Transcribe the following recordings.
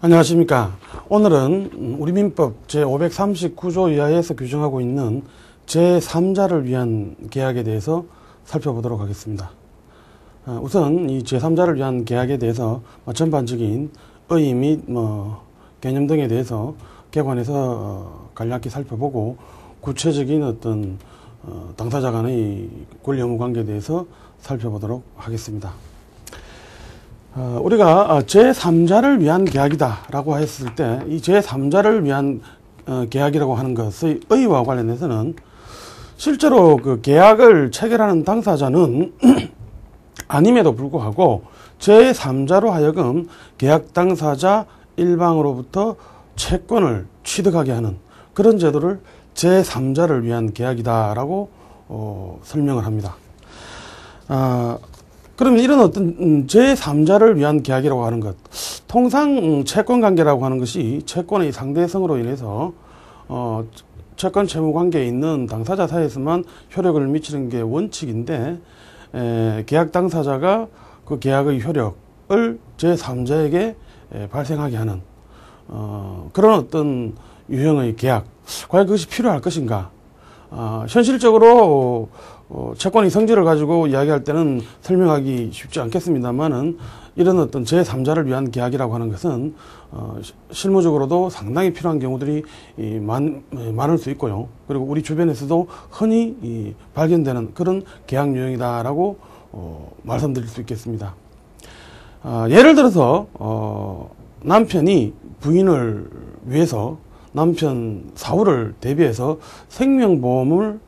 안녕하십니까. 오늘은 우리 민법 제539조 이하에서 규정하고 있는 제3자를 위한 계약에 대해서 살펴보도록 하겠습니다. 우선 이 제3자를 위한 계약에 대해서 전반적인 의의 및 개념 등에 대해서 개관해서 간략히 살펴보고 구체적인 어떤 당사자 간의 권리 의무 관계에 대해서 살펴보도록 하겠습니다. 우리가 제3자를 위한 계약이다 라고 했을 때 이 제3자를 위한 계약이라고 하는 것의 의의와 관련해서는 실제로 그 계약을 체결하는 당사자는 아님에도 불구하고 제3자로 하여금 계약 당사자 일방으로부터 채권을 취득하게 하는 그런 제도를 제3자를 위한 계약이다 라고 설명을 합니다. 그러면 이런 어떤 제3자를 위한 계약이라고 하는 것, 통상 채권관계라고 하는 것이 채권의 상대성으로 인해서 채권 채무 관계에 있는 당사자 사이에서만 효력을 미치는 게 원칙인데, 계약 당사자가 그 계약의 효력을 제3자에게 발생하게 하는 그런 어떤 유형의 계약, 과연 그것이 필요할 것인가? 현실적으로 채권의 성질을 가지고 이야기할 때는 설명하기 쉽지 않겠습니다만은 이런 어떤 제3자를 위한 계약이라고 하는 것은 실무적으로도 상당히 필요한 경우들이 많을 수 있고요. 그리고 우리 주변에서도 흔히 발견되는 그런 계약 유형이다라고 말씀드릴 수 있겠습니다. 예를 들어서 남편이 부인을 위해서 남편 사후를 대비해서 생명보험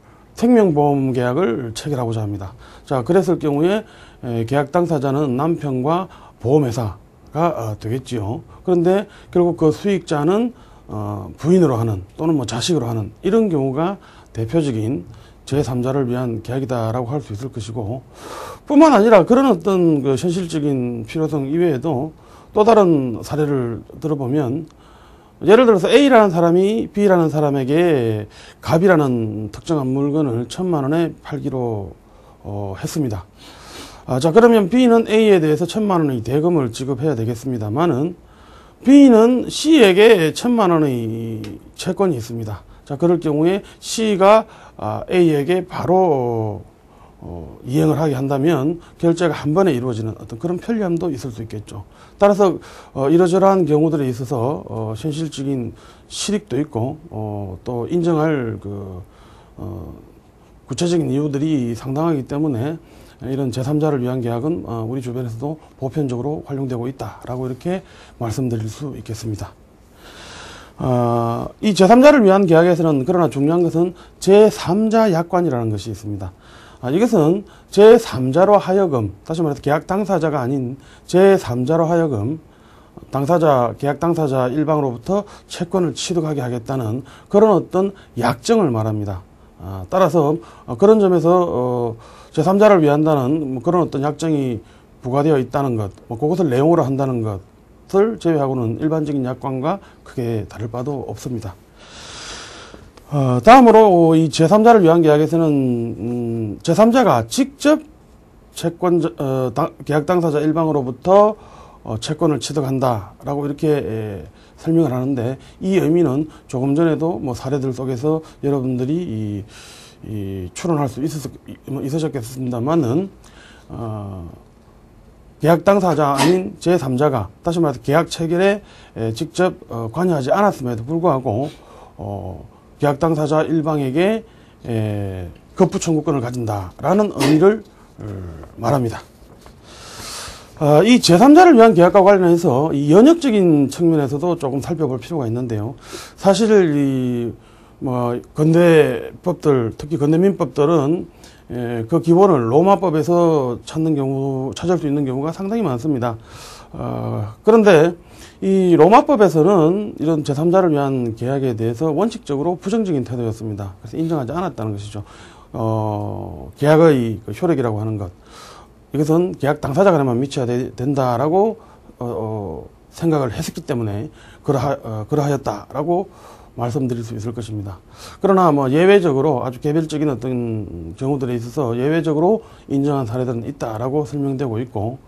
계약을 체결하고자 합니다. 자, 그랬을 경우에 계약 당사자는 남편과 보험회사가 되겠지요. 그런데 결국 그 수익자는 부인으로 하는 또는 자식으로 하는 이런 경우가 대표적인 제3자를 위한 계약이다라고 할 수 있을 것이고, 뿐만 아니라 그런 어떤 그 현실적인 필요성 이외에도 또 다른 사례를 들어보면, 예를 들어서 A라는 사람이 B라는 사람에게 갑이라는 특정한 물건을 1,000만 원에 팔기로 했습니다. 자, 그러면 B는 A에 대해서 1,000만 원의 대금을 지급해야 되겠습니다만은 B는 C에게 1,000만 원의 채권이 있습니다. 자, 그럴 경우에 C가 A에게 바로 이행을 하게 한다면 결제가 한 번에 이루어지는 어떤 그런 편리함도 있을 수 있겠죠. 따라서 이러저러한 경우들에 있어서 현실적인 실익도 있고 또 인정할 구체적인 이유들이 상당하기 때문에 이런 제3자를 위한 계약은 우리 주변에서도 보편적으로 활용되고 있다라고 이렇게 말씀드릴 수 있겠습니다. 이 제3자를 위한 계약에서는 그러나 중요한 것은 제3자 약관이라는 것이 있습니다. 이것은 제3자로 하여금, 다시 말해서 계약 당사자가 아닌 제3자로 하여금 계약 당사자 일방으로부터 채권을 취득하게 하겠다는 그런 어떤 약정을 말합니다. 따라서 그런 점에서 제3자를 위한다는 그런 어떤 약정이 부과되어 있다는 것, 그것을 내용으로 한다는 것을 제외하고는 일반적인 약관과 크게 다를 바도 없습니다. 다음으로 이 제3자를 위한 계약에서는 제3자가 직접 계약 당사자 일방으로부터 채권을 취득한다라고 이렇게 설명을 하는데, 이 의미는 조금 전에도 사례들 속에서 여러분들이 추론할 수 있으셨겠습니다만은 계약 당사자 아닌 제3자가 다시 말해서 계약 체결에 직접 관여하지 않았음에도 불구하고 계약 당사자 일방에게 급부 청구권을 가진다라는 의미를 말합니다. 이 제3자를 위한 계약과 관련해서 이 연역적인 측면에서도 조금 살펴볼 필요가 있는데요. 사실 근대법들, 특히 근대민법들은 그 기본을 로마법에서 찾을 수 있는 경우가 상당히 많습니다. 그런데 이 로마법에서는 이런 제3자를 위한 계약에 대해서 원칙적으로 부정적인 태도였습니다. 그래서 인정하지 않았다는 것이죠. 계약의 효력이라고 하는 것, 이것은 계약 당사자 간에만 미쳐야 된다라고 생각을 했었기 때문에 그러하였다라고 말씀드릴 수 있을 것입니다. 그러나 예외적으로 아주 개별적인 어떤 경우들에 있어서 예외적으로 인정한 사례들은 있다라고 설명되고 있고,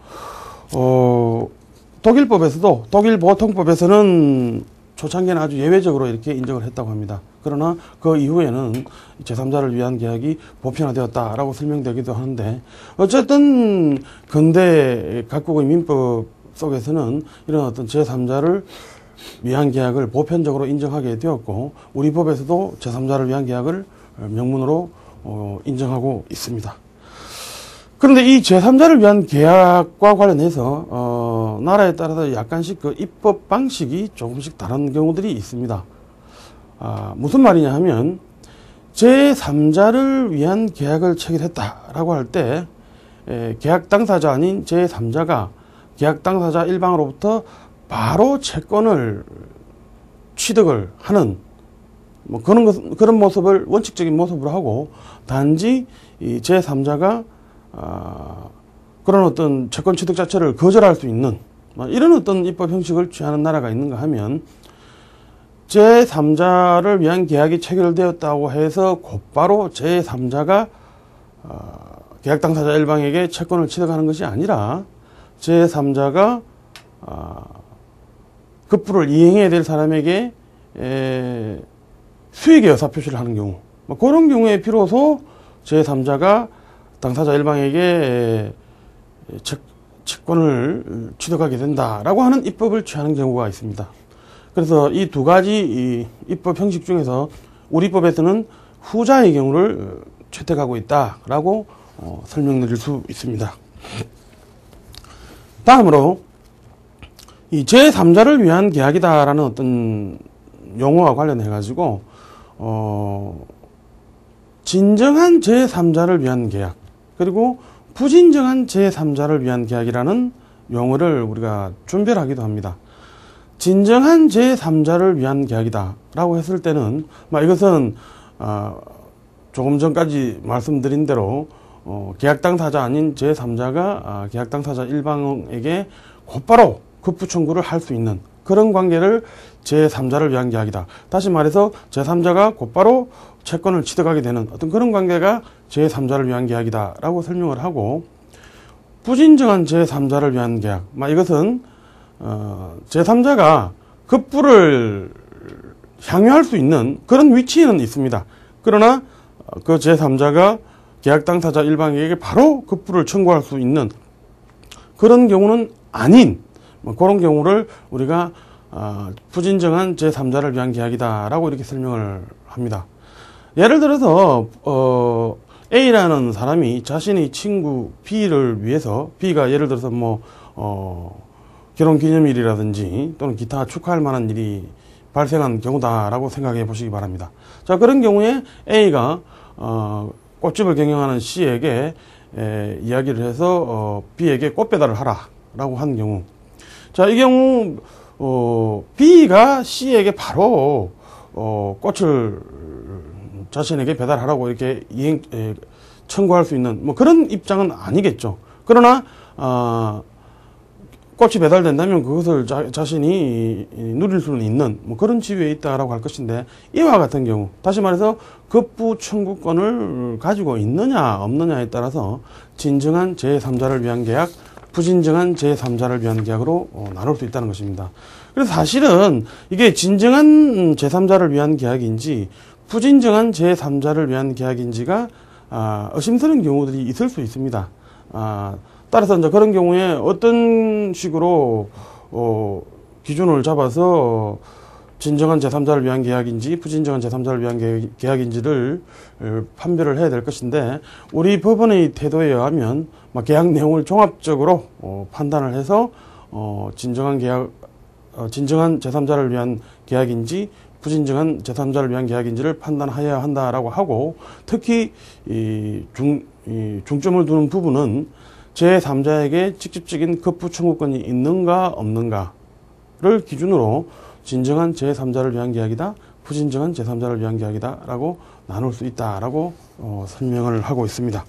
또 독일법에서도, 독일 보통법에서는 초창기에는 아주 예외적으로 이렇게 인정을 했다고 합니다. 그러나 그 이후에는 제3자를 위한 계약이 보편화되었다라고 설명되기도 하는데, 어쨌든 근대 각국의 민법 속에서는 이런 어떤 제3자를 위한 계약을 보편적으로 인정하게 되었고, 우리 법에서도 제3자를 위한 계약을 명문으로 인정하고 있습니다. 그런데 이 제3자를 위한 계약과 관련해서 나라에 따라서 약간씩 그 입법 방식이 조금씩 다른 경우들이 있습니다. 무슨 말이냐 하면 제3자를 위한 계약을 체결했다라고 할 때 계약 당사자 아닌 제3자가 계약 당사자 일방으로부터 바로 채권을 취득을 하는 뭐 그런 모습을 원칙적인 모습으로 하고, 단지 이 제3자가 그런 어떤 채권 취득 자체를 거절할 수 있는 이런 어떤 입법 형식을 취하는 나라가 있는가 하면, 제3자를 위한 계약이 체결되었다고 해서 곧바로 제3자가 계약 당사자 일방에게 채권을 취득하는 것이 아니라 제3자가 급부를 이행해야 될 사람에게 수익의 의사표시를 하는 경우, 그런 경우에 비로소 제3자가 당사자 일방에게 채권을 취득하게 된다라고 하는 입법을 취하는 경우가 있습니다. 그래서 이 두 가지 입법 형식 중에서 우리 법에서는 후자의 경우를 채택하고 있다라고 설명드릴 수 있습니다. 다음으로 이 제3자를 위한 계약이다라는 어떤 용어와 관련해 가지고 진정한 제3자를 위한 계약, 그리고 부진정한 제3자를 위한 계약이라는 용어를 우리가 준별하기도 합니다. 진정한 제3자를 위한 계약이다 라고 했을 때는 이것은 조금 전까지 말씀드린 대로 계약 당사자 아닌 제3자가 계약 당사자 일방에게 곧바로 급부 청구를 할 수 있는 그런 관계를 제3자를 위한 계약이다. 다시 말해서 제3자가 곧바로 채권을 취득하게 되는 어떤 그런 관계가 제3자를 위한 계약이다 라고 설명을 하고, 부진정한 제3자를 위한 계약, 이것은 제3자가 급부를 향유할 수 있는 그런 위치에는 있습니다. 그러나 그 제3자가 계약 당사자 일방에게 바로 급부를 청구할 수 있는 그런 경우는 아닌 그런 경우를 우리가 부진정한 제3자를 위한 계약이다 라고 이렇게 설명을 합니다. 예를 들어서 A라는 사람이 자신의 친구 B를 위해서, B가 예를 들어서 결혼기념일이라든지 또는 기타 축하할 만한 일이 발생한 경우다라고 생각해 보시기 바랍니다. 자, 그런 경우에 A가 꽃집을 경영하는 C에게 이야기를 해서 B에게 꽃 배달을 하라라고 한 경우, 자, 이 경우 B가 C에게 바로 꽃을 자신에게 배달하라고 이렇게 청구할 수 있는 그런 입장은 아니겠죠. 그러나 꽃이 배달된다면 그것을 자신이 누릴 수는 있는 그런 지위에 있다라고 할 것인데, 이와 같은 경우, 다시 말해서 급부 청구권을 가지고 있느냐 없느냐에 따라서 진정한 제3자를 위한 계약, 부진정한 제3자를 위한 계약으로 나눌 수 있다는 것입니다. 그래서 사실은 이게 진정한 제3자를 위한 계약인지 부진정한 제3자를 위한 계약인지가 의심스러운 경우들이 있을 수 있습니다. 따라서 이제 그런 경우에 어떤 식으로 기준을 잡아서 진정한 제3자를 위한 계약인지 부진정한 제3자를 위한 계약인지를 판별을 해야 될 것인데, 우리 법원의 태도에 의하면 계약 내용을 종합적으로 판단을 해서 진정한 제3자를 위한 계약인지 부진정한 제3자를 위한 계약인지를 판단해야 한다라고 하고, 특히 중점을 두는 부분은 제3자에게 직접적인 급부 청구권이 있는가 없는가를 기준으로 진정한 제3자를 위한 계약이다, 부진정한 제3자를 위한 계약이다 라고 나눌 수 있다라고 설명을 하고 있습니다.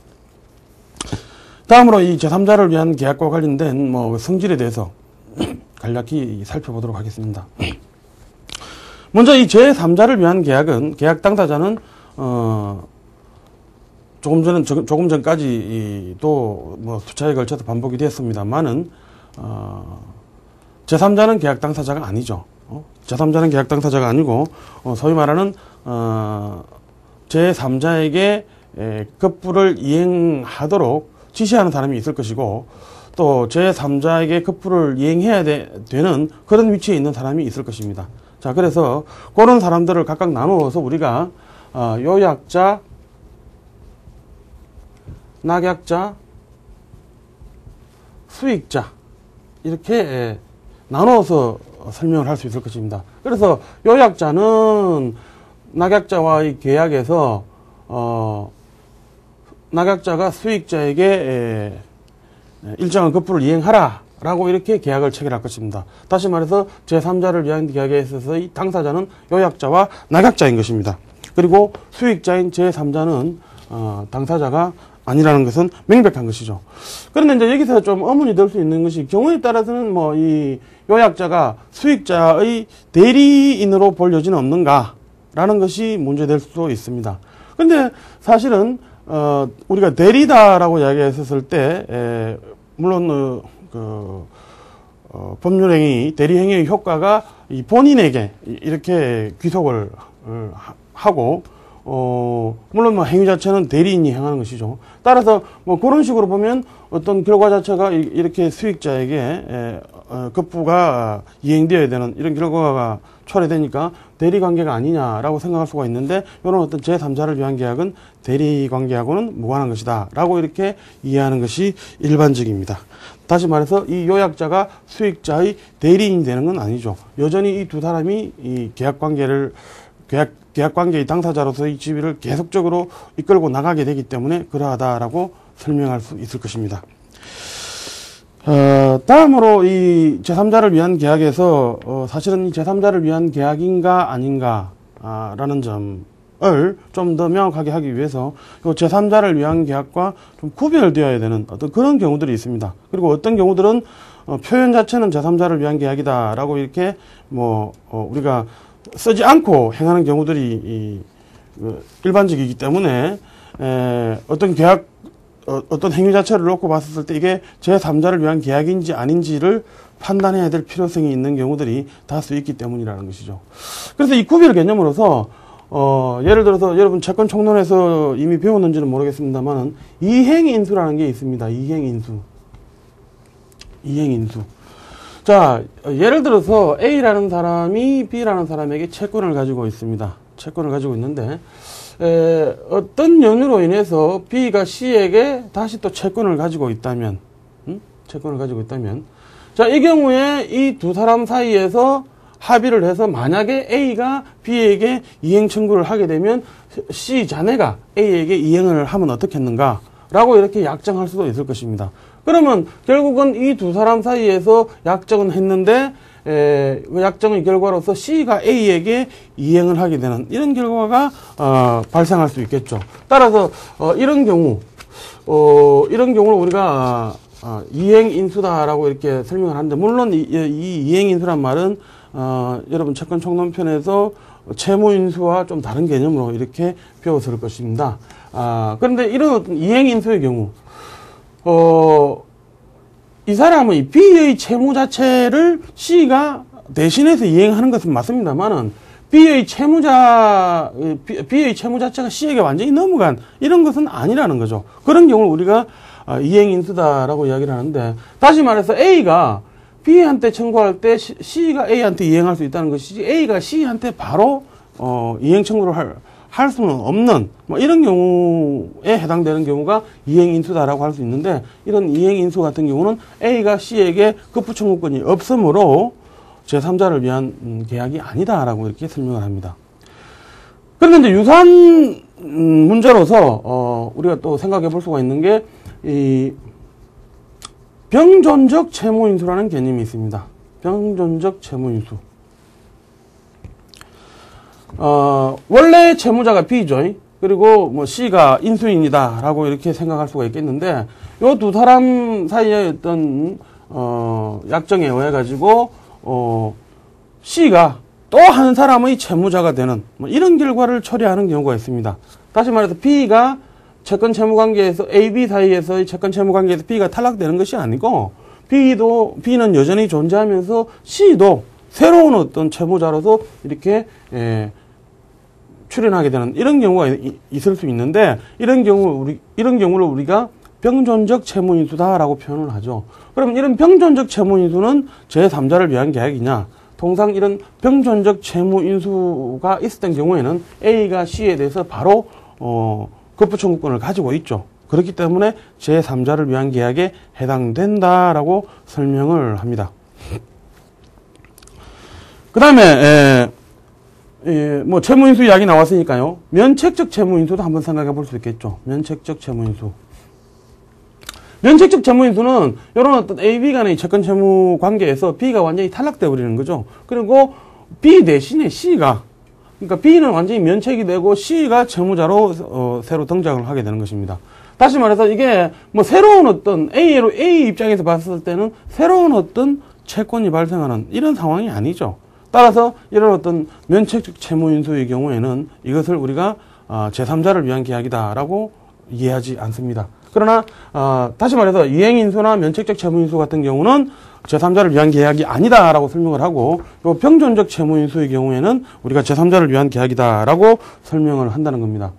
다음으로 이 제3자를 위한 계약과 관련된 성질에 대해서 간략히 살펴보도록 하겠습니다. 먼저 이 제3자를 위한 계약은, 계약 당사자는 조금 전까지 또 수차에 걸쳐서 반복이 됐습니다만은 제3자는 계약 당사자가 아니죠. 제3자는 계약 당사자가 아니고 소위 말하는 제3자에게 급부를 이행하도록 지시하는 사람이 있을 것이고 또 제3자에게 급부를 이행해야 되는 그런 위치에 있는 사람이 있을 것입니다. 자, 그래서 그런 사람들을 각각 나누어서 우리가 요약자, 낙약자, 수익자 이렇게 나누어서 설명을 할 수 있을 것입니다. 그래서 요약자는 낙약자와의 계약에서 낙약자가 수익자에게 일정한 급부를 이행하라 라고 이렇게 계약을 체결할 것입니다. 다시 말해서 제3자를 위한 계약에 있어서의 당사자는 요약자와 낙약자인 것입니다. 그리고 수익자인 제3자는 당사자가 아니라는 것은 명백한 것이죠. 그런데 이제 여기서 좀 의문이 될 수 있는 것이 경우에 따라서는 뭐 이 요약자가 수익자의 대리인으로 볼 여지는 없는가 라는 것이 문제될 수도 있습니다. 근데 사실은 우리가 대리다라고 이야기했었을 때 물론 법률행위, 대리행위의 효과가 이 본인에게 이렇게 귀속을 하고 물론 뭐 행위 자체는 대리인이 행하는 것이죠. 따라서 뭐 그런 식으로 보면 어떤 결과 자체가 이렇게 수익자에게 급부가 이행되어야 되는 이런 결과가 초래되니까 대리관계가 아니냐라고 생각할 수가 있는데 이런 어떤 제3자를 위한 계약은 대리관계하고는 무관한 것이다 라고 이렇게 이해하는 것이 일반적입니다. 다시 말해서 이 요약자가 수익자의 대리인이 되는 건 아니죠. 여전히 이 두 사람이 이 계약관계의 당사자로서의 지위를 계속적으로 이끌고 나가게 되기 때문에 그러하다라고 설명할 수 있을 것입니다. 다음으로 이 제3자를 위한 계약에서 사실은 이 제3자를 위한 계약인가 아닌가 라는 점을 좀 더 명확하게 하기 위해서 이 제3자를 위한 계약과 좀 구별되어야 되는 어떤 그런 경우들이 있습니다. 그리고 어떤 경우들은 표현 자체는 제3자를 위한 계약이다 라고 이렇게 우리가 쓰지 않고 행하는 경우들이 일반적이기 때문에 어떤 행위 자체를 놓고 봤을 때 이게 제3자를 위한 계약인지 아닌지를 판단해야 될 필요성이 있는 경우들이 다수 있기 때문이라는 것이죠. 그래서 이 구별 개념으로서 예를 들어서 여러분 채권 총론에서 이미 배웠는지는 모르겠습니다만 이행인수라는 게 있습니다. 이행인수. 자, 예를 들어서 A라는 사람이 B라는 사람에게 채권을 가지고 있습니다. 채권을 가지고 있는데 어떤 연유로 인해서 B가 C에게 다시 또 채권을 가지고 있다면 자, 이 경우에 이 두 사람 사이에서 합의를 해서 만약에 A가 B에게 이행 청구를 하게 되면 C 자네가 A에게 이행을 하면 어떻겠는가 라고 이렇게 약정할 수도 있을 것입니다. 그러면 결국은 이 두 사람 사이에서 약정은 했는데 그 약정의 결과로서 C가 A에게 이행을 하게 되는 이런 결과가 발생할 수 있겠죠. 따라서 이런 경우를 우리가 이행인수다라고 이렇게 설명을 하는데 물론 이 이행인수란 말은 여러분 채권 총론편에서 채무인수와 좀 다른 개념으로 이렇게 배웠을 것입니다. 그런데 이런 어떤 이행인수의 경우 이 사람의 B의 채무 자체를 C가 대신해서 이행하는 것은 맞습니다만은 B의 채무 자체가 C에게 완전히 넘어간 이런 것은 아니라는 거죠. 그런 경우를 우리가 이행인수다라고 이야기를 하는데 다시 말해서 A가 B한테 청구할 때 C가 A한테 이행할 수 있다는 것이지 A가 C한테 바로 이행 청구를 할 수는 없는 이런 경우에 해당되는 경우가 이행인수다라고 할 수 있는데 이런 이행인수 같은 경우는 A가 C에게 급부 청구권이 없으므로 제3자를 위한 계약이 아니다라고 이렇게 설명을 합니다. 그런데 이제 유사한 문제로서 우리가 또 생각해 볼 수가 있는 게 이 병존적 채무인수라는 개념이 있습니다. 병존적 채무인수. 원래 채무자가 B죠. 그리고 C가 인수인이다 라고 이렇게 생각할 수가 있겠는데 요 두 사람 사이의 어떤 약정에 의해 가지고 C가 또 한 사람의 채무자가 되는 이런 결과를 초래하는 경우가 있습니다. 다시 말해서 B가 채권 채무 관계에서 A, B 사이에서의 채권 채무 관계에서 B가 탈락되는 것이 아니고 B는 여전히 존재하면서 C도 새로운 어떤 채무자로서 이렇게 출연하게 되는 이런 경우가 있을 수 있는데, 이런 경우를 우리가 병존적 채무인수다라고 표현을 하죠. 그럼 이런 병존적 채무인수는 제3자를 위한 계약이냐? 통상 이런 병존적 채무인수가 있었던 경우에는 A가 C에 대해서 바로 급부청구권을 가지고 있죠. 그렇기 때문에 제3자를 위한 계약에 해당된다라고 설명을 합니다. 그 다음에 뭐 채무인수 이야기 나왔으니까요. 면책적 채무인수도 한번 생각해 볼 수 있겠죠. 면책적 채무인수. 면책적 채무인수는 이런 어떤 A, B 간의 채권 채무 관계에서 B가 완전히 탈락돼 버리는 거죠. 그리고 B 대신에 C가, 그러니까 B는 완전히 면책이 되고 C가 채무자로 새로 등장을 하게 되는 것입니다. 다시 말해서 이게 뭐 새로운 어떤 A 입장에서 봤을 때는 새로운 어떤 채권이 발생하는 이런 상황이 아니죠. 따라서 이런 어떤 면책적 채무인수의 경우에는 이것을 우리가 제3자를 위한 계약이다라고 이해하지 않습니다. 그러나 다시 말해서 이행인수나 면책적 채무인수 같은 경우는 제3자를 위한 계약이 아니다라고 설명을 하고, 또 병존적 채무인수의 경우에는 우리가 제3자를 위한 계약이다라고 설명을 한다는 겁니다.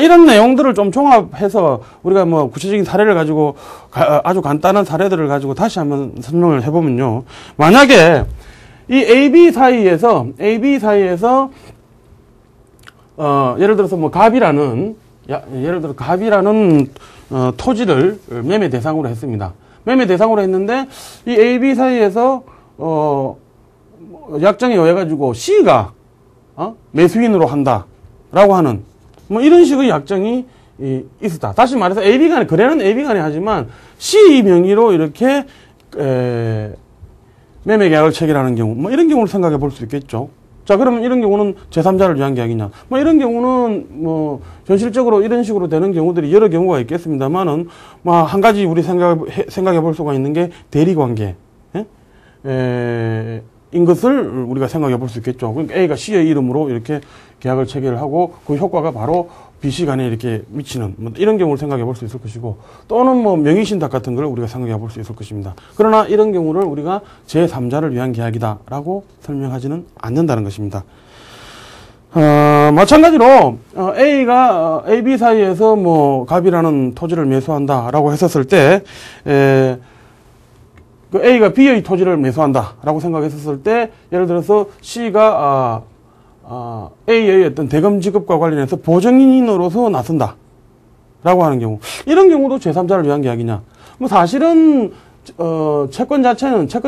이런 내용들을 좀 종합해서 우리가 뭐 구체적인 사례를 가지고 아주 간단한 사례들을 가지고 다시 한번 설명을 해보면요. 만약에 이 AB 사이에서 예를 들어서 뭐 갑이라는 토지를 매매 대상으로 했습니다. 매매 대상으로 했는데 이 AB 사이에서 약정에 의해 가지고 C가 매수인으로 한다라고 하는 뭐 이런 식의 약정이 있었다. 다시 말해서 AB 간에 거래는 AB 간에 하지만 C 명의로 이렇게 매매 계약을 체결하는 경우, 뭐 이런 경우를 생각해 볼 수 있겠죠. 자, 그러면 이런 경우는 제3자를 위한 계약이냐? 뭐 이런 경우는 뭐 현실적으로 이런 식으로 되는 경우들이 여러 경우가 있겠습니다만은 뭐 한 가지 우리 생각해 볼 수가 있는 게 대리 관계. 인 것을 우리가 생각해 볼 수 있겠죠. 그러니까 A가 C의 이름으로 이렇게 계약을 체결을 하고 그 효과가 바로 B, C 간에 이렇게 미치는 뭐 이런 경우를 생각해 볼 수 있을 것이고, 또는 뭐 명의신탁 같은 걸 우리가 생각해 볼 수 있을 것입니다. 그러나 이런 경우를 우리가 제3자를 위한 계약이다라고 설명하지는 않는다는 것입니다. 마찬가지로 A가 A, B 사이에서 뭐 갑이라는 토지를 매수한다라고 했었을 때 그 A가 B의 토지를 매수한다라고 생각했었을 때, 예를 들어서 C가 A의 어떤 대금 지급과 관련해서 보증인으로서 나선다라고 하는 경우, 이런 경우도 제3자를 위한 계약이냐? 뭐 사실은 채권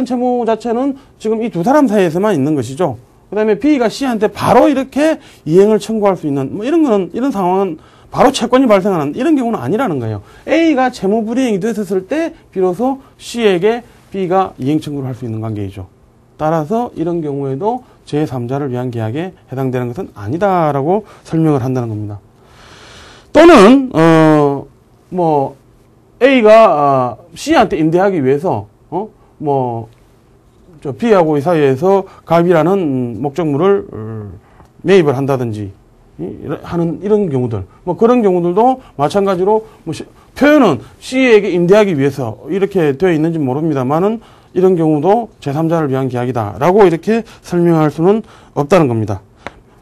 채무 자체는 지금 이 두 사람 사이에서만 있는 것이죠. 그다음에 B가 C한테 바로 이렇게 이행을 청구할 수 있는 뭐 이런 상황은 바로 채권이 발생하는 이런 경우는 아니라는 거예요. A가 채무 불이행이 됐었을 때 비로소 C에게 B가 이행 청구를 할 수 있는 관계이죠. 따라서 이런 경우에도 제3자를 위한 계약에 해당되는 것은 아니다라고 설명을 한다는 겁니다. 또는 뭐 A가 C한테 임대하기 위해서 B하고 이 사이에서 갑이라는 목적물을 매입을 한다든지 하는 이런 경우들, 뭐 그런 경우들도 마찬가지로 뭐 표현은 C에게 임대하기 위해서 이렇게 되어 있는지 모릅니다만은 이런 경우도 제3자를 위한 계약이다라고 이렇게 설명할 수는 없다는 겁니다.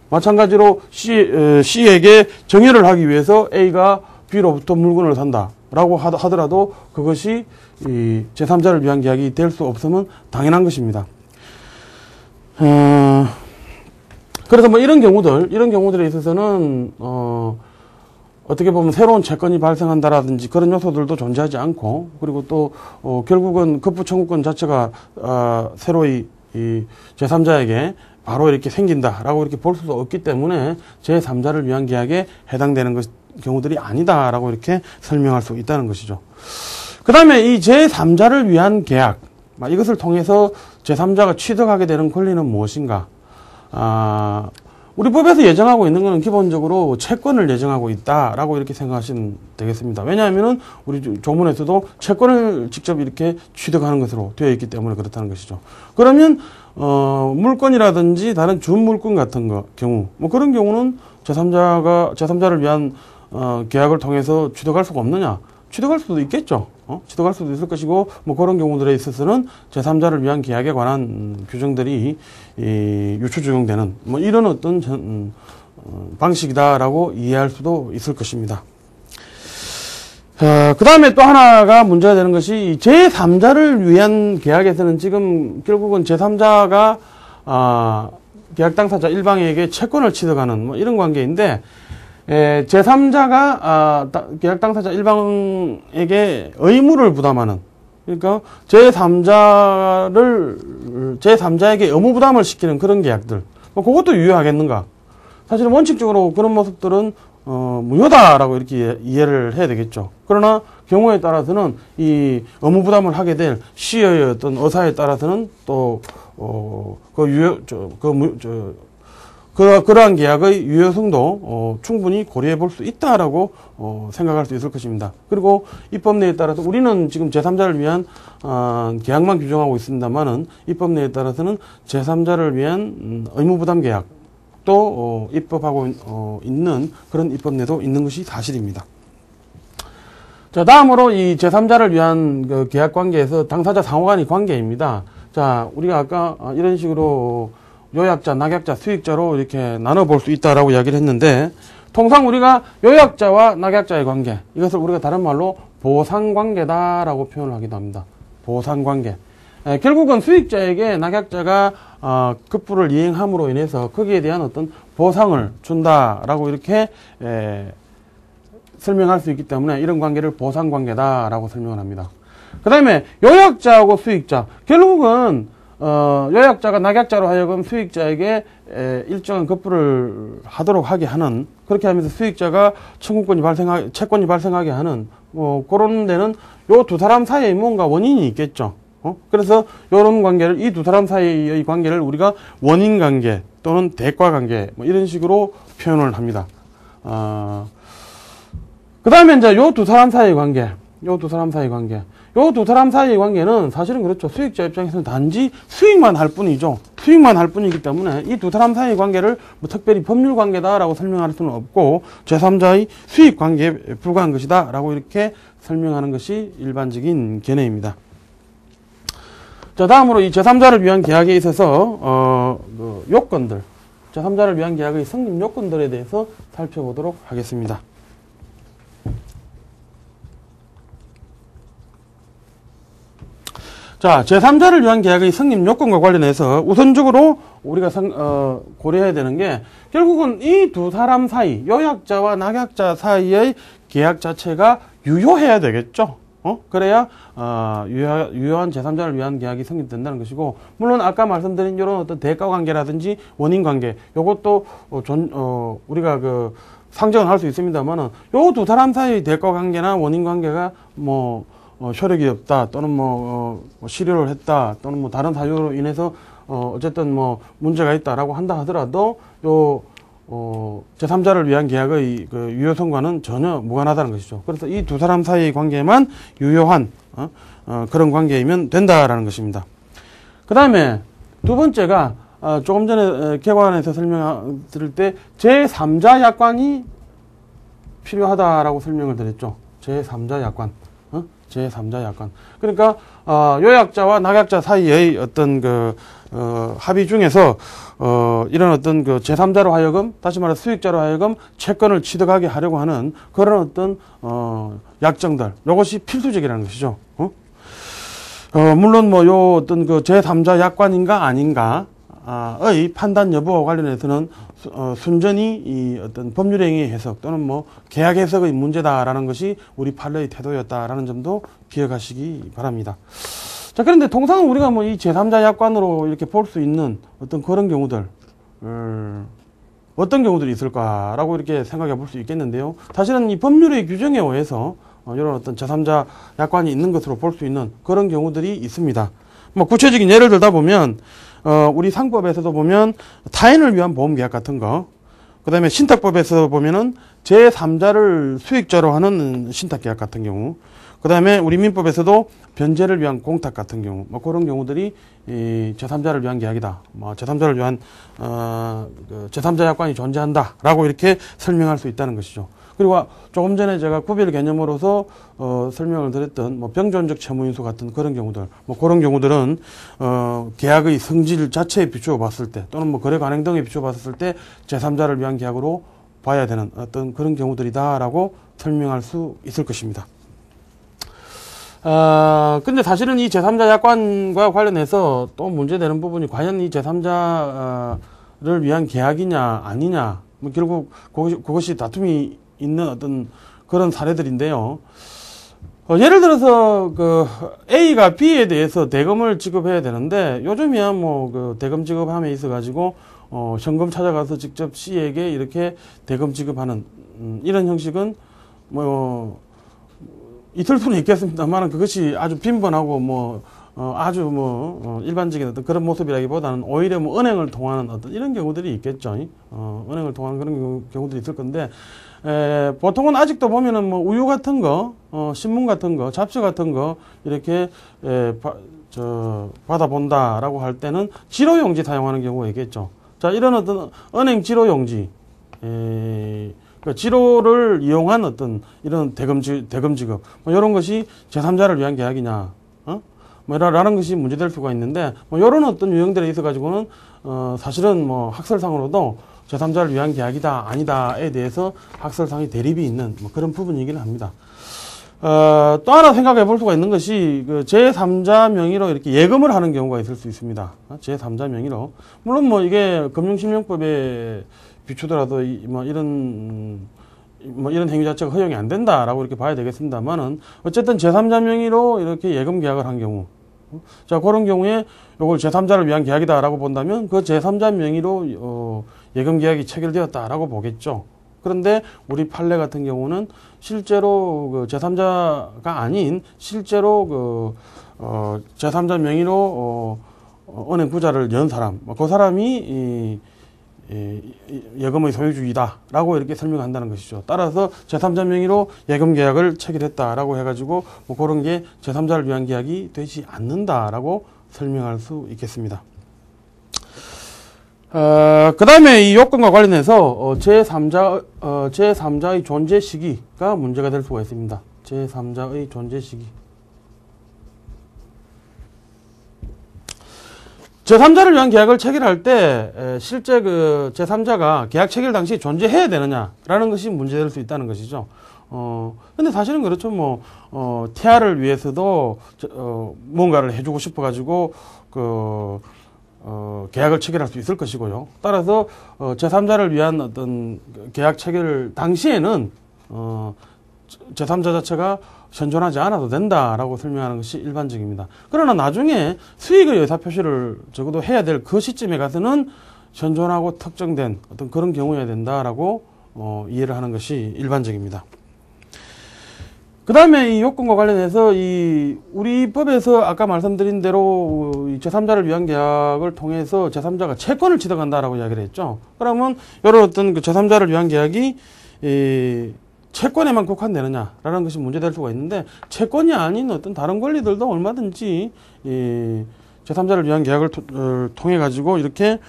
마찬가지로 C에게 정여를 하기 위해서 A가 B로부터 물건을 산다라고 하더라도 그것이 이 제3자를 위한 계약이 될 수 없으면 당연한 것입니다. 그래서 뭐 이런 경우들에 있어서는 어떻게 보면 새로운 채권이 발생한다라든지 그런 요소들도 존재하지 않고, 그리고 또 결국은 급부청구권 자체가 새로이 이 제3자에게 바로 이렇게 생긴다라고 이렇게 볼 수도 없기 때문에 제3자를 위한 계약에 해당되는 경우들이 아니다라고 이렇게 설명할 수 있다는 것이죠. 그 다음에 이 제3자를 위한 계약, 이것을 통해서 제3자가 취득하게 되는 권리는 무엇인가? 우리 법에서 예정하고 있는 것은 기본적으로 채권을 예정하고 있다라고 이렇게 생각하시면 되겠습니다. 왜냐하면은 우리 조문에서도 채권을 직접 이렇게 취득하는 것으로 되어 있기 때문에 그렇다는 것이죠. 그러면 물건이라든지 다른 준물건 같은 경우, 뭐 그런 경우는 제3자를 위한 계약을 통해서 취득할 수가 없느냐? 취득할 수도 있겠죠. 취득할 수도 있을 것이고, 뭐 그런 경우들에 있어서는 제3자를 위한 계약에 관한 규정들이 유추 적용되는 뭐 이런 어떤 방식이다라고 이해할 수도 있을 것입니다. 그 다음에 또 하나가 문제가 되는 것이 제3자를 위한 계약에서는 지금 결국은 제3자가 계약 당사자 일방에게 채권을 취득하는 뭐 이런 관계인데, 제3자가 계약 당사자 일방에게 의무를 부담하는, 그러니까 제3자에게 의무 부담을 시키는 그런 계약들, 뭐 그것도 유효하겠는가? 사실은 원칙적으로 그런 모습들은 무효다라고 이렇게 이해를 해야 되겠죠. 그러나 경우에 따라서는 이 의무 부담을 하게 될 시의 어떤 의사에 따라서는 또 그러한 계약의 유효성도 충분히 고려해 볼 수 있다라고 생각할 수 있을 것입니다. 그리고 입법내에 따라서 우리는 지금 제3자를 위한 계약만 규정하고 있습니다만은 입법내에 따라서는 제3자를 위한 의무부담 계약도 입법하고 있는 그런 입법내도 있는 것이 사실입니다. 자, 다음으로 이 제3자를 위한 그 계약 관계에서 당사자 상호간의 관계입니다. 자, 우리가 아까 이런 식으로 요약자, 낙약자, 수익자로 이렇게 나눠볼 수 있다라고 이야기를 했는데, 통상 우리가 요약자와 낙약자의 관계, 이것을 우리가 다른 말로 보상관계다라고 표현을 하기도 합니다. 보상관계. 결국은 수익자에게 낙약자가 급부를 이행함으로 인해서 거기에 대한 어떤 보상을 준다라고 이렇게 설명할 수 있기 때문에 이런 관계를 보상관계다라고 설명을 합니다. 그 다음에 요약자하고 수익자, 결국은 요약자가 낙약자로 하여금 수익자에게 일정한 급부를 하도록 하게 하는, 그렇게 하면서 수익자가 채권이 발생하게 하는 그런 데는 요 두 사람 사이에 뭔가 원인이 있겠죠. 그래서 요런 관계를, 이 두 사람 사이의 관계를 우리가 원인 관계 또는 대가 관계 뭐 이런 식으로 표현을 합니다. 그 다음에 이제 요 두 사람 사이의 관계, 요 두 사람 사이의 관계는 사실은 그렇죠. 수익자 입장에서는 단지 수익만 할 뿐이죠. 수익만 할 뿐이기 때문에 이 두 사람 사이의 관계를 뭐 특별히 법률 관계다라고 설명할 수는 없고 제3자의 수익 관계에 불과한 것이다라고 이렇게 설명하는 것이 일반적인 견해입니다. 자, 다음으로 이 제3자를 위한 계약에 있어서 요건들, 제3자를 위한 계약의 성립 요건들에 대해서 살펴보도록 하겠습니다. 자, 제3자를 위한 계약의 성립 요건과 관련해서 우선적으로 우리가 고려해야 되는 게, 결국은 이 두 사람 사이, 요약자와 낙약자 사이의 계약 자체가 유효해야 되겠죠. 그래야 유효한 제3자를 위한 계약이 성립된다는 것이고, 물론 아까 말씀드린 이런 어떤 대가 관계라든지 원인 관계, 요것도 우리가 상정을 할 수 있습니다만은, 요 두 사람 사이의 대가 관계나 원인 관계가 효력이 없다, 또는 실효를 했다, 또는 다른 사유로 인해서 어쨌든 문제가 있다라고 한다 하더라도 제3자를 위한 계약의 유효성과는 전혀 무관하다는 것이죠. 그래서 이 두 사람 사이의 관계만 유효한 그런 관계이면 된다라는 것입니다. 그 다음에 두 번째가 조금 전에 개관에서 설명드릴 때 제3자 약관이 필요하다라고 설명을 드렸죠. 제3자 약관. 제3자 약관. 그러니까 요약자와 낙약자 사이의 어떤 합의 중에서 이런 어떤 제3자로 하여금, 다시 말해 수익자로 하여금 채권을 취득하게 하려고 하는 그런 어떤 약정들, 이것이 필수적이라는 것이죠. 물론 요 어떤 제3자 약관인가 아닌가의 판단 여부와 관련해서는 순전히 이 어떤 법률행위의 해석 또는 계약 해석의 문제다라는 것이 우리 판례의 태도였다라는 점도 기억하시기 바랍니다. 자, 그런데 통상 우리가 이 제3자 약관으로 이렇게 볼 수 있는 어떤 그런 경우들, 어떤 경우들이 있을까라고 이렇게 생각해 볼 수 있겠는데요. 사실은 이 법률의 규정에 의해서 이런 어떤 제3자 약관이 있는 것으로 볼 수 있는 그런 경우들이 있습니다. 구체적인 예를 들다 보면, 우리 상법에서도 보면 타인을 위한 보험계약 같은 거, 그 다음에 신탁법에서 보면은 제3자를 수익자로 하는 신탁계약 같은 경우, 그 다음에 우리 민법에서도 변제를 위한 공탁 같은 경우, 그런 경우들이 이 제3자를 위한 계약이다, 제3자를 위한 제3자 약관이 존재한다라고 이렇게 설명할 수 있다는 것이죠. 그리고 조금 전에 제가 구별 개념으로서 설명을 드렸던 뭐 병존적 채무인수 같은 그런 경우들, 뭐 그런 경우들은 계약의 성질 자체에 비추어 봤을 때 또는 뭐 거래 관행 등에 비추어 봤을 때 제3자를 위한 계약으로 봐야 되는 어떤 그런 경우들이다라고 설명할 수 있을 것입니다. 근데 사실은 이 제3자 약관과 관련해서 또 문제되는 부분이 과연 이 제3자를 위한 계약이냐 아니냐, 뭐 결국 그것이 다툼이 있는 어떤 그런 사례들인데요. 예를 들어서 그 A가 B에 대해서 대금을 지급해야 되는데 요즘이야 뭐 그 대금 지급함에 있어 가지고 현금 찾아가서 직접 C에게 이렇게 대금 지급하는 이런 형식은 뭐 있을 수는 있겠습니다만 그것이 아주 빈번하고 뭐 아주 뭐 일반적인 어떤 그런 모습이라기보다는 오히려 뭐 은행을 통하는 어떤 이런 경우들이 있겠죠. 은행을 통하는 그런 경우들이 있을 건데 보통은 아직도 보면은 뭐 우유 같은 거, 신문 같은 거, 잡지 같은 거 이렇게 받아본다라고 할 때는 지로용지 사용하는 경우가 있겠죠. 자, 이런 어떤 은행 지로용지, 그 지로를 이용한 어떤 이런 대금 지급, 뭐 이런 것이 제3자를 위한 계약이냐, 뭐 라는 것이 문제될 수가 있는데, 뭐 이런 어떤 유형들에 있어 가지고는 사실은 뭐 학설상으로도 제3자를 위한 계약이다 아니다에 대해서 학설상의 대립이 있는 뭐 그런 부분이기는 합니다. 또 하나 생각해 볼 수가 있는 것이 그 제3자 명의로 이렇게 예금을 하는 경우가 있을 수 있습니다. 제3자 명의로. 물론 뭐 이게 금융실명법에 비추더라도 뭐 이런 행위 자체가 허용이 안 된다라고 이렇게 봐야 되겠습니다만은 어쨌든 제3자 명의로 이렇게 예금 계약을 한 경우, 자, 그런 경우에 요걸 제3자를 위한 계약이다라고 본다면 그 제3자 명의로 예금 계약이 체결되었다라고 보겠죠. 그런데 우리 판례 같은 경우는 실제로 그 제3자가 아닌 실제로 제3자 명의로 은행 구자를 연 사람, 그 사람이 예금의 소유주이다라고 이렇게 설명한다는 것이죠. 따라서 제3자 명의로 예금 계약을 체결했다라고 해가지고 뭐 그런 게 제3자를 위한 계약이 되지 않는다라고 설명할 수 있겠습니다. 그 다음에 이 요건과 관련해서 제3자의 존재 시기가 문제가 될 수가 있습니다. 제3자의 존재 시기. 제3자를 위한 계약을 체결할 때 실제 그 제3자가 계약 체결 당시 존재해야 되느냐라는 것이 문제될 수 있다는 것이죠. 근데 사실은 그렇죠. 뭐 태아를 위해서도 뭔가를 해주고 싶어가지고 계약을 체결할 수 있을 것이고요. 따라서 제3자를 위한 어떤 계약 체결 당시에는 제3자 자체가 현존하지 않아도 된다라고 설명하는 것이 일반적입니다. 그러나 나중에 수익의 의사표시를 적어도 해야 될 그 시점에 가서는 현존하고 특정된 어떤 그런 경우여야 된다라고 이해를 하는 것이 일반적입니다. 그 다음에 이 요건과 관련해서 우리 법에서 아까 말씀드린 대로 제3자를 위한 계약을 통해서 제3자가 채권을 취득한다라고 이야기를 했죠. 그러면 이런 어떤 그 제3자를 위한 계약이 채권에만 국한되느냐라는 것이 문제될 수가 있는데 채권이 아닌 어떤 다른 권리들도 얼마든지 제3자를 위한 계약을 통해 가지고 이렇게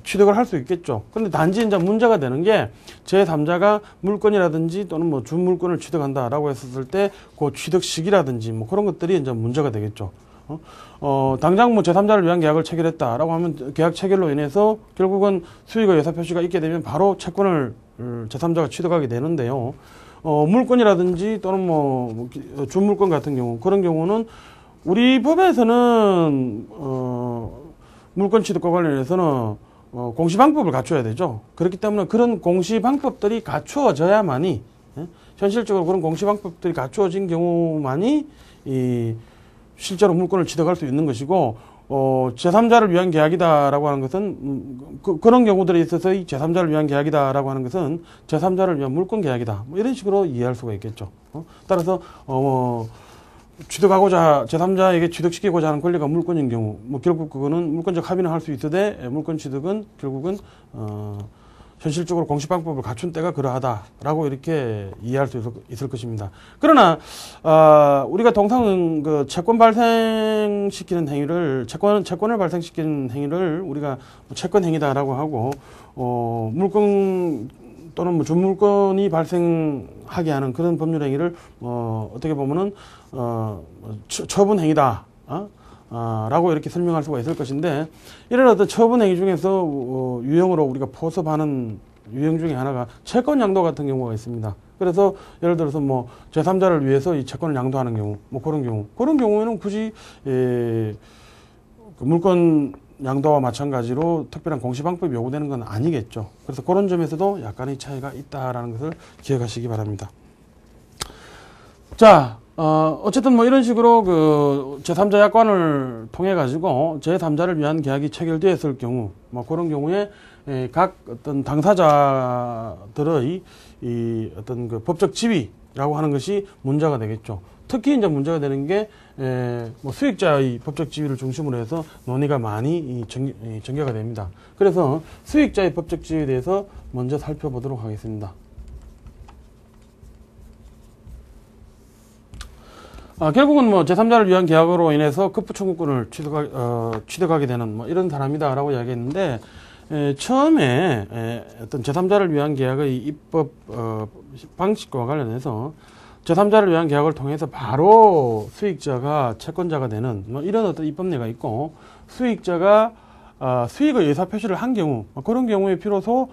취득을 할 수 있겠죠. 그런데 단지 이제 문제가 되는 게 제3자가 물건이라든지 또는 뭐 준물건을 취득한다라고 했었을 때 그 취득 시기라든지 뭐 그런 것들이 이제 문제가 되겠죠. 당장 뭐 제3자를 위한 계약을 체결했다라고 하면 계약 체결로 인해서 결국은 수익의 의사표시가 있게 되면 바로 채권을 제3자가 취득하게 되는데요. 물건이라든지 또는 뭐 준물건 같은 경우 그런 경우는 우리 법에서는 물건 취득과 관련해서는 공시방법을 갖춰야 되죠. 그렇기 때문에 그런 공시방법들이 갖추어져야만이 현실적으로 그런 공시방법들이 갖추어진 경우만이 실제로 물건을 취득할 수 있는 것이고 제3자를 위한 계약이다라고 하는 것은 그런 경우들에 있어서 이 제3자를 위한 계약이다라고 하는 것은 제3자를 위한 물건 계약이다. 뭐 이런 식으로 이해할 수가 있겠죠. 따라서 취득하고자 제3자에게 취득시키고자 하는 권리가 물건인 경우 뭐 결국 그거는 물건적 합의는 할 수 있으되 물건 취득은 결국은 현실적으로 공시방법을 갖춘 때가 그러하다라고 이렇게 이해할 수 있을 것입니다. 그러나 우리가 통상 그 채권 발생시키는 행위를 채권을 발생시키는 행위를 우리가 채권 행위다라고 하고 물건 또는 뭐 준물건이 발생하게 하는 그런 법률 행위를 어떻게 보면은 처분 행위다. 라고 이렇게 설명할 수가 있을 것인데, 이런 어떤 처분 행위 중에서 유형으로 우리가 포섭하는 유형 중에 하나가 채권 양도 같은 경우가 있습니다. 그래서 예를 들어서 뭐 제3자를 위해서 이 채권을 양도하는 경우, 뭐 그런 경우에는 굳이 그 물건 양도와 마찬가지로 특별한 공시방법이 요구되는 건 아니겠죠. 그래서 그런 점에서도 약간의 차이가 있다라는 것을 기억하시기 바랍니다. 자, 어쨌든 뭐 이런 식으로 그 제3자 약관을 통해 가지고 제3자를 위한 계약이 체결되었을 경우, 뭐 그런 경우에 각 어떤 당사자들의 이 어떤 그 법적 지위라고 하는 것이 문제가 되겠죠. 특히 이제 문제가 되는 게 뭐 수익자의 법적 지위를 중심으로 해서 논의가 많이 전개가 됩니다. 그래서 수익자의 법적 지위에 대해서 먼저 살펴보도록 하겠습니다. 결국은 뭐 제3자를 위한 계약으로 인해서 급부 청구권을 취득하게 되는 뭐 이런 사람이다라고 이야기했는데, 처음에 어떤 제3자를 위한 계약의 입법 방식과 관련해서 제3자를 위한 계약을 통해서 바로 수익자가 채권자가 되는 뭐 이런 어떤 입법례가 있고, 수익자가 수익의 의사표시를 한 경우, 그런 경우에 비로소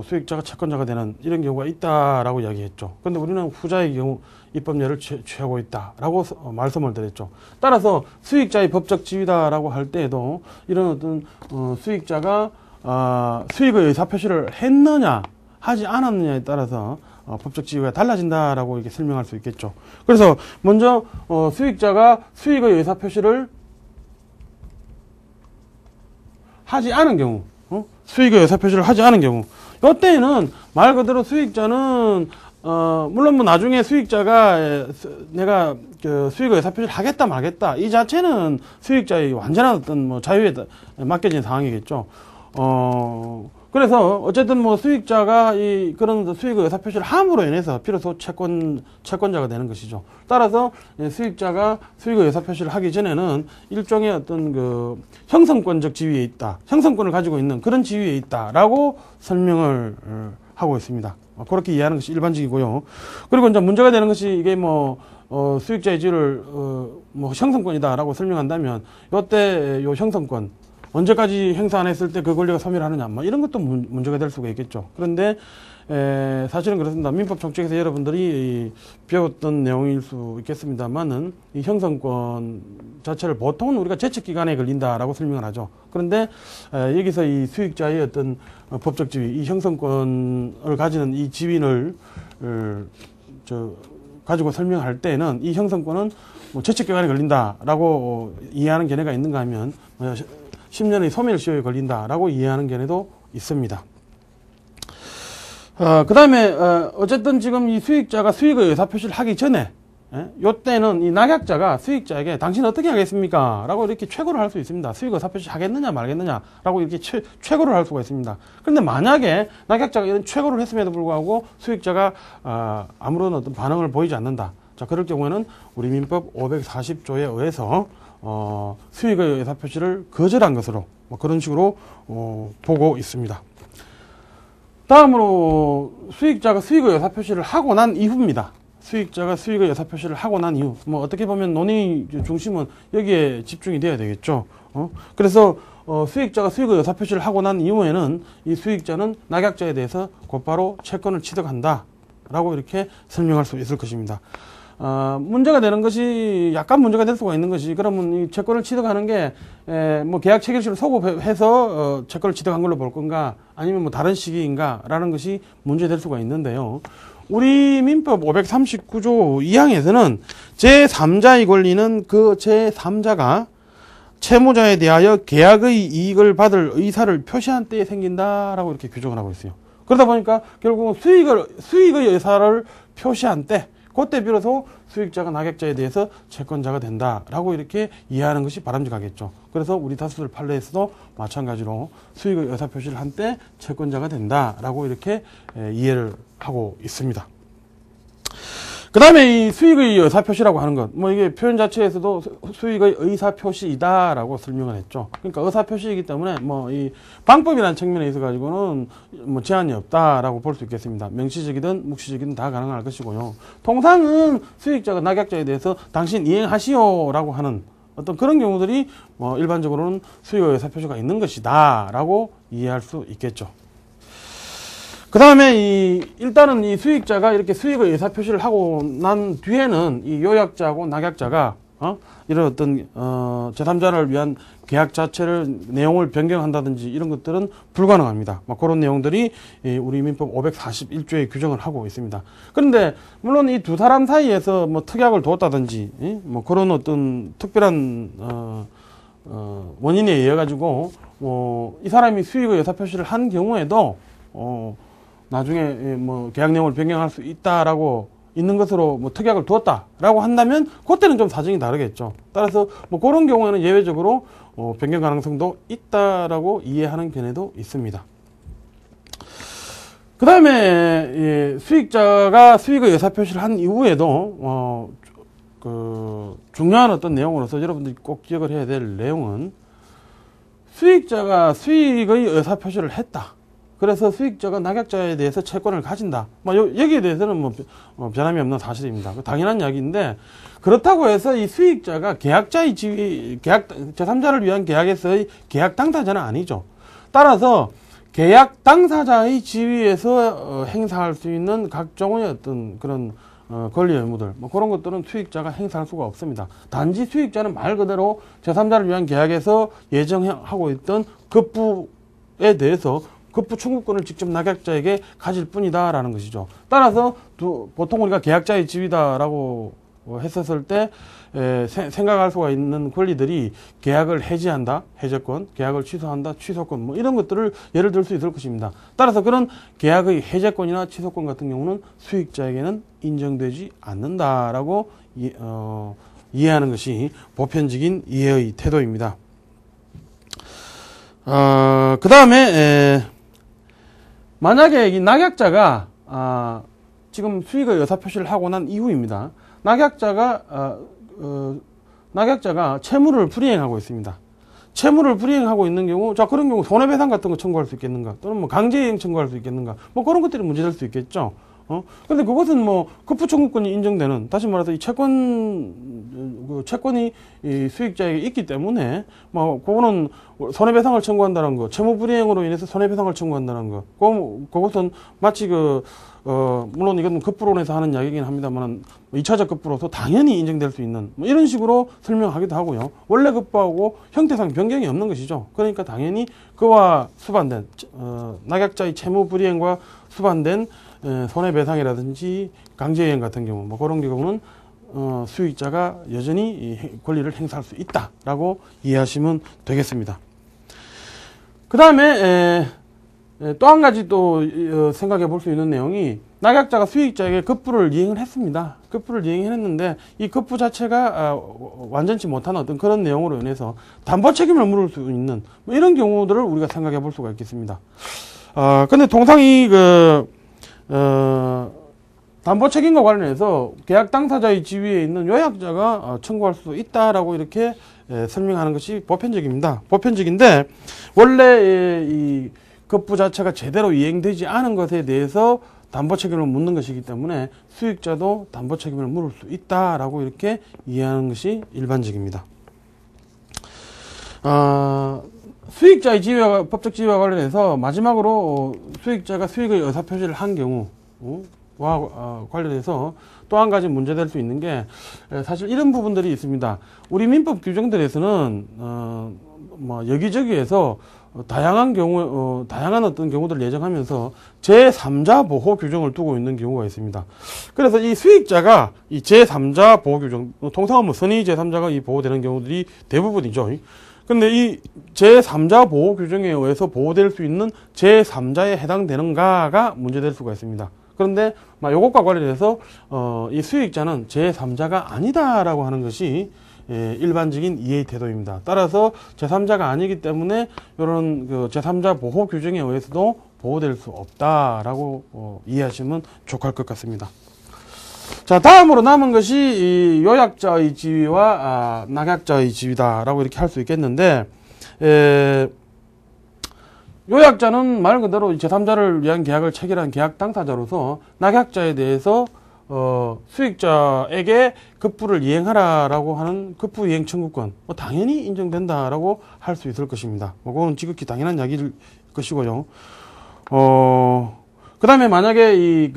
수익자가 채권자가 되는 이런 경우가 있다라고 이야기했죠. 그런데 우리는 후자의 경우 입법례를 취하고 있다라고 말씀을 드렸죠. 따라서 수익자의 법적 지위다라고 할 때에도 이런 어떤 수익자가 수익의 의사표시를 했느냐 하지 않았느냐에 따라서 법적 지위가 달라진다라고 이렇게 설명할 수 있겠죠. 그래서 먼저 수익자가 수익의 의사표시를 하지 않은 경우, 수익의 의사표시를 하지 않은 경우, 이때는 말 그대로 수익자는 물론 뭐 나중에 수익자가 내가 그 수익의 의사표시를 하겠다 말겠다 이 자체는 수익자의 완전한 어떤 뭐 자유에 맡겨진 상황이겠죠. 그래서 어쨌든 뭐 수익자가 그런 수익의 의사표시를 함으로 인해서 비로소 채권자가 되는 것이죠. 따라서 수익자가 수익의 의사표시를 하기 전에는 일종의 어떤 그 형성권적 지위에 있다, 형성권을 가지고 있는 그런 지위에 있다라고 설명을 하고 있습니다. 그렇게 이해하는 것이 일반적이고요. 그리고 이제 문제가 되는 것이 이게 뭐 수익자의 지위를 뭐 형성권이다라고 설명한다면 이때 요 형성권 언제까지 행사 안 했을 때 그 권리가 소멸하느냐, 뭐 이런 것도 문제가 될 수가 있겠죠. 그런데 사실은 그렇습니다. 민법 정책에서 여러분들이 배웠던 내용일 수 있겠습니다만은 이 형성권 자체를 보통은 우리가 제척기간에 걸린다라고 설명을 하죠. 그런데 여기서 이 수익자의 어떤 법적 지위, 이 형성권을 가지는 이 지위를 가지고 설명할 때는 이 형성권은 뭐 제척기간에 걸린다라고 이해하는 견해가 있는가 하면 10년의 소멸시효에 걸린다라고 이해하는 견해도 있습니다. 그 다음에 어쨌든 지금 이 수익자가 수익의 의사표시를 하기 전에 요때는 이 낙약자가 수익자에게 당신 어떻게 하겠습니까? 라고 이렇게 최고를 할 수 있습니다. 수익 의사표시 하겠느냐 말겠느냐 라고 이렇게 최고를 할 수가 있습니다. 그런데 만약에 낙약자가 이런 최고를 했음에도 불구하고 수익자가 아무런 어떤 반응을 보이지 않는다. 자, 그럴 경우에는 우리 민법 540조에 의해서 수익의 의사표시를 거절한 것으로 뭐 그런 식으로 보고 있습니다. 다음으로 수익자가 수익의 의사표시를 하고 난 이후입니다. 수익자가 수익의 의사표시를 하고 난 이후, 뭐 어떻게 보면 논의 중심은 여기에 집중이 돼야 되겠죠. 그래서 수익자가 수익의 의사표시를 하고 난 이후에는 이 수익자는 낙약자에 대해서 곧바로 채권을 취득한다 라고 이렇게 설명할 수 있을 것입니다. 문제가 되는 것이, 약간 문제가 될 수가 있는 것이, 그러면 이 채권을 취득하는 게, 뭐 계약 체결시를 소급해서, 채권을 취득한 걸로 볼 건가, 아니면 뭐 다른 시기인가, 라는 것이 문제될 수가 있는데요. 우리 민법 539조 2항에서는 제3자의 권리는 그 제3자가 채무자에 대하여 계약의 이익을 받을 의사를 표시한 때에 생긴다라고 이렇게 규정을 하고 있어요. 그러다 보니까 결국은 수익의 의사를 표시한 때, 그때 비로소 수익자가 낙약자에 대해서 채권자가 된다라고 이렇게 이해하는 것이 바람직하겠죠. 그래서 우리 다수들 판례에서도 마찬가지로 수익의 의사표시를 한 때 채권자가 된다라고 이렇게 이해를 하고 있습니다. 그 다음에 이 수익의 의사표시라고 하는 것, 뭐 이게 표현 자체에서도 수익의 의사표시이다라고 설명을 했죠. 그러니까 의사표시이기 때문에 뭐 이 방법이라는 측면에 있어 가지고는 뭐 제한이 없다라고 볼 수 있겠습니다. 명시적이든 묵시적이든 다 가능할 것이고요. 통상은 수익자가 낙약자에 대해서 당신 이행하시오라고 하는 어떤 그런 경우들이 뭐 일반적으로는 수익의 의사표시가 있는 것이다라고 이해할 수 있겠죠. 그 다음에 일단은 이 수익자가 이렇게 수익의 의사표시를 하고 난 뒤에는 이 요약자하고 낙약자가, 이런 어떤, 제3자를 위한 계약 자체를, 내용을 변경한다든지 이런 것들은 불가능합니다. 막 그런 내용들이 우리 민법 541조에 규정을 하고 있습니다. 그런데, 물론 이 두 사람 사이에서 뭐 특약을 두었다든지, 뭐 그런 어떤 특별한, 원인에 의해 가지고, 이 사람이 수익의 의사표시를 한 경우에도, 나중에 뭐 계약 내용을 변경할 수 있다라고 있는 것으로 뭐 특약을 두었다라고 한다면 그때는 좀 사정이 다르겠죠. 따라서 뭐 그런 경우에는 예외적으로 변경 가능성도 있다라고 이해하는 견해도 있습니다. 그 다음에 수익자가 수익의 의사표시를 한 이후에도 중요한 어떤 내용으로서 여러분들이 꼭 기억을 해야 될 내용은 수익자가 수익의 의사표시를 했다. 그래서 수익자가 낙약자에 대해서 채권을 가진다. 여기에 대해서는 뭐 변함이 없는 사실입니다. 당연한 이야기인데, 그렇다고 해서 이 수익자가 계약자의 지위, 제3자를 위한 계약에서의 계약 당사자는 아니죠. 따라서 계약 당사자의 지위에서 행사할 수 있는 각종의 어떤 그런 권리 의무들, 뭐 그런 것들은 수익자가 행사할 수가 없습니다. 단지 수익자는 말 그대로 제3자를 위한 계약에서 예정하고 있던 급부에 대해서 급부 청구권을 직접 낙약자에게 가질 뿐이다라는 것이죠. 따라서 보통 우리가 계약자의 지위다라고 했었을 때 생각할 수가 있는 권리들이 계약을 해지한다, 해제권, 계약을 취소한다, 취소권, 뭐 이런 것들을 예를 들 수 있을 것입니다. 따라서 그런 계약의 해제권이나 취소권 같은 경우는 수익자에게는 인정되지 않는다라고 이해하는 것이 보편적인 이해의 태도입니다. 그 다음에 만약에 이 낙약자가 지금 수익의 의사표시를 하고 난 이후입니다. 낙약자가 채무를 불이행하고 있습니다. 채무를 불이행하고 있는 경우, 자 그런 경우 손해배상 같은 거 청구할 수 있겠는가? 또는 뭐 강제이행 청구할 수 있겠는가? 뭐 그런 것들이 문제될 수 있겠죠. 근데 그것은 뭐 급부 청구권이 인정되는, 다시 말해서 이 채권이 이 수익자에게 있기 때문에 뭐 그거는 손해배상을 청구한다는 거, 채무 불이행으로 인해서 손해배상을 청구한다는 거, 그것은 마치 물론 이건 급부론에서 하는 이야기이긴 합니다만 2차적 급부로서 당연히 인정될 수 있는 뭐 이런 식으로 설명하기도 하고요. 원래 급부하고 형태상 변경이 없는 것이죠. 그러니까 당연히 그와 수반된 낙약자의 채무 불이행과 수반된 손해배상이라든지 강제이행 같은 경우, 뭐 그런 경우는 수익자가 여전히 권리를 행사할 수 있다라고 이해하시면 되겠습니다. 그 다음에 또 한 가지 또 생각해 볼 수 있는 내용이, 낙약자가 수익자에게 급부를 이행을 했습니다. 급부를 이행했는데 이 급부 자체가 완전치 못한 어떤 그런 내용으로 인해서 담보 책임을 물을 수 있는 뭐 이런 경우들을 우리가 생각해 볼 수가 있겠습니다. 근데 통상 담보 책임과 관련해서 계약 당사자의 지위에 있는 요약자가 청구할 수 있다라고 이렇게 설명하는 것이 보편적입니다. 보편적인데, 원래 이 급부 자체가 제대로 이행되지 않은 것에 대해서 담보 책임을 묻는 것이기 때문에 수익자도 담보 책임을 물을 수 있다라고 이렇게 이해하는 것이 일반적입니다. 수익자의 지위와 법적 지위와 관련해서 마지막으로 수익자가 수익의 의사표시를 한 경우와 관련해서 또 한 가지 문제될 수 있는 게, 사실 이런 부분들이 있습니다. 우리 민법 규정들에서는 뭐 여기저기에서 다양한 어떤 경우들을 예정하면서 제3자 보호 규정을 두고 있는 경우가 있습니다. 그래서 이 수익자가 이 제3자 보호 규정, 통상은 뭐 선의 제3자가 이 보호되는 경우들이 대부분이죠. 근데 이 제3자 보호 규정에 의해서 보호될 수 있는 제3자에 해당되는가가 문제될 수가 있습니다. 그런데 이것과 관련해서 이 수익자는 제3자가 아니다라고 하는 것이 일반적인 이해의 태도입니다. 따라서 제3자가 아니기 때문에 이런 제3자 보호 규정에 의해서도 보호될 수 없다라고 이해하시면 좋을 것 같습니다. 자, 다음으로 남은 것이 이 요약자의 지위와 낙약자의 지위다라고 이렇게 할 수 있겠는데, 요약자는 말 그대로 제3자를 위한 계약을 체결한 계약 당사자로서 낙약자에 대해서 수익자에게 급부를 이행하라라고 하는 급부 이행 청구권 당연히 인정된다라고 할 수 있을 것입니다. 그거는 지극히 당연한 이야기일 것이고요. 그다음에 만약에 이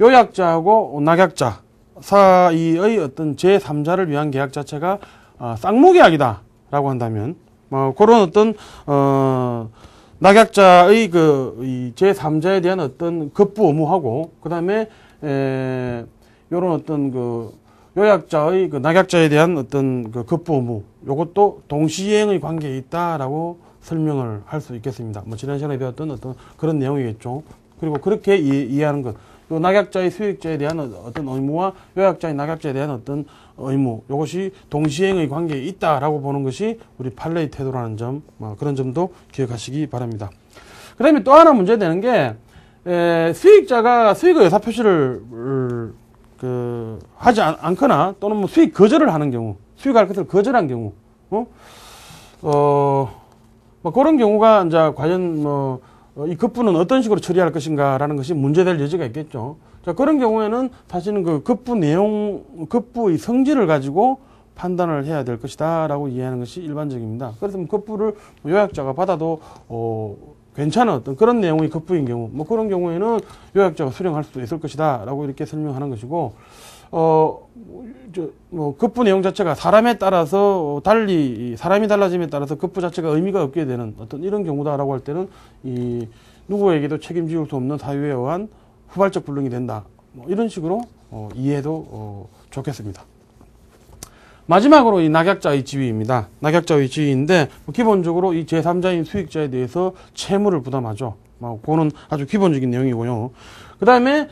요약자하고 낙약자 사이의 어떤 제3자를 위한 계약 자체가 쌍무계약이다라고 한다면 그런 어떤 낙약자의 이 제3자에 대한 어떤 급부 의무하고 그다음에 요런 어떤 요약자의 낙약자에 대한 어떤 급부 의무 요것도 동시행의 관계에 있다라고 설명을 할 수 있겠습니다. 지난 시간에 배웠던 어떤 그런 내용이겠죠. 그리고 그렇게 이해하는 것. 또 낙약자의 수익자에 대한 어떤 의무와 요약자의 낙약자에 대한 어떤 의무, 이것이 동시행의 관계에 있다라고 보는 것이 우리 판례의 태도라는 점, 그런 점도 기억하시기 바랍니다. 그 다음에 또 하나 문제되는 게, 수익자가 수익의 의사표시를, 하지 않거나 또는 수익 거절을 하는 경우, 수익할 것을 거절한 경우, 그런 경우가 이제 과연 이 급부는 어떤 식으로 처리할 것인가라는 것이 문제될 여지가 있겠죠. 자, 그런 경우에는 사실은 급부의 성질을 가지고 판단을 해야 될 것이다라고 이해하는 것이 일반적입니다. 그래서 급부를 요약자가 받아도 괜찮은 어떤 그런 내용의 급부인 경우, 그런 경우에는 요약자가 수령할 수도 있을 것이다라고 이렇게 설명하는 것이고, 급부 내용 자체가 사람에 따라서 달리, 사람이 달라짐에 따라서 급부 자체가 의미가 없게 되는 어떤 이런 경우다라고 할 때는 누구에게도 책임지울 수 없는 사유에 의한 후발적 불능이 된다. 이런 식으로 이해해도 좋겠습니다. 마지막으로 이 낙약자의 지위입니다. 낙약자의 지위인데 기본적으로 이 제3자인 수익자에 대해서 채무를 부담하죠. 그거는 아주 기본적인 내용이고요. 그 다음에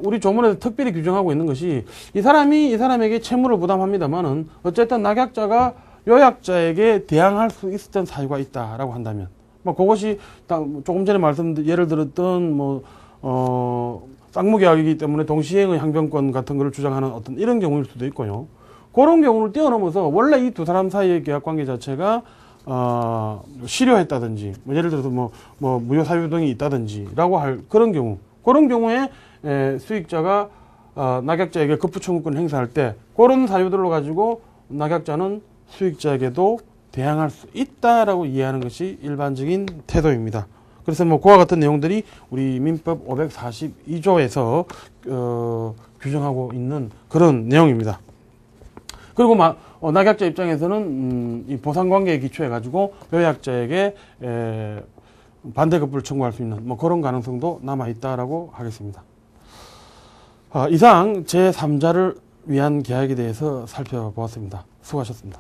우리 조문에서 특별히 규정하고 있는 것이 이 사람이 이 사람에게 채무를 부담합니다만은 어쨌든 낙약자가 요약자에게 대항할 수 있었던 사유가 있다라고 한다면 그것이 조금 전에 예를 들었던 쌍무계약이기 때문에 동시행의 항변권 같은 것을 주장하는 어떤 이런 경우일 수도 있고요. 그런 경우를 뛰어넘어서 원래 이 두 사람 사이의 계약 관계 자체가 실효했다든지 예를 들어서 무효 사유 등이 있다든지라고 할 그런 경우, 그런 경우에 수익자가 낙약자에게 급부 청구권을 행사할 때 그런 사유들로 가지고 낙약자는 수익자에게도 대항할 수 있다라고 이해하는 것이 일반적인 태도입니다. 그래서 그와 같은 내용들이 우리 민법 542조에서 규정하고 있는 그런 내용입니다. 그리고 낙약자 입장에서는 이 보상관계에 기초해 가지고 요약자에게 반대급부를 청구할 수 있는 그런 가능성도 남아 있다라고 하겠습니다. 이상 제3자를 위한 계약에 대해서 살펴보았습니다. 수고하셨습니다.